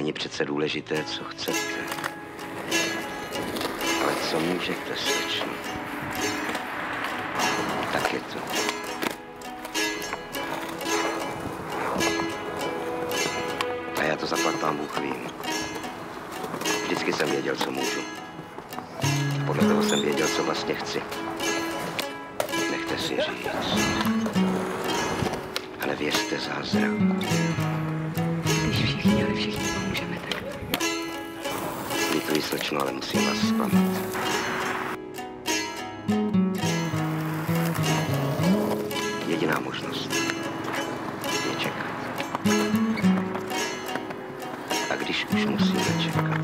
Není přece důležité, co chcete, ale co můžete, slečno. Tak je to. A já to zaplať pán Bůh vím. Vždycky jsem věděl, co můžu. Podle toho jsem věděl, co vlastně chci. Nechte si říct. Ale věřte zázraku. Když všichni, ale všichni pomůžeme, tak... Lituji, slečno, ale musím vás zklamat. Jediná možnost je čekat. A když už musíme čekat,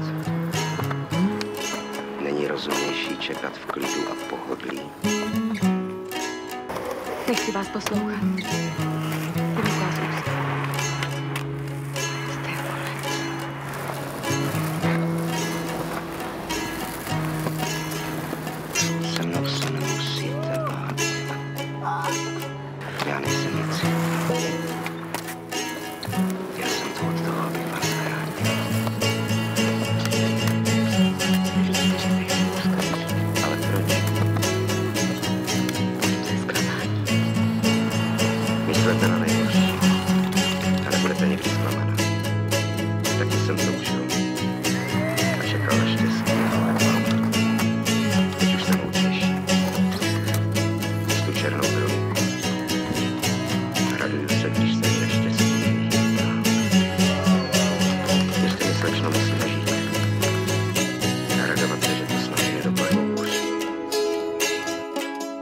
není rozumnější čekat v klidu a pohodlí? Nechci vás poslouchat.